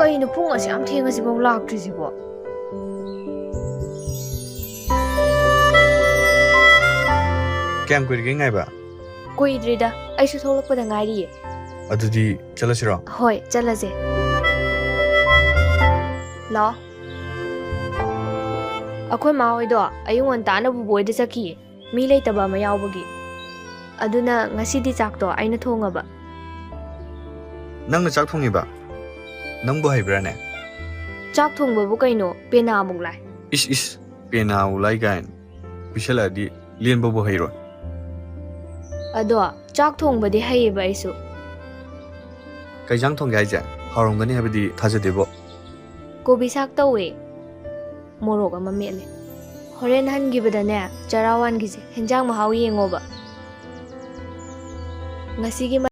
Kayno pung asi am thengasibaw laktrisibо Kayam kuirige ngai ba? Kuidrida aisu tholakpada ngairiye Adudi chalasiro? Hoi chalase Lo Akhoi ma hoido ayung antana bu boida chaki mi leitaba ma yawbagi Aduna ngasidi chakto aina thongaba Nang chak thongi ba? Nang bu haibra ne? Chak thongba bu kaino pena mung lai Is pena ulai gain. Bishala di lien bu hairo. Ado chak thongba di haiba aisu Kai jang thong gai ja. Harom gani habidi thajadebo. Kobi sak tawe morok ama mele Horen hangibada ne charawan gise henjang mahaw yengoba Ngasigi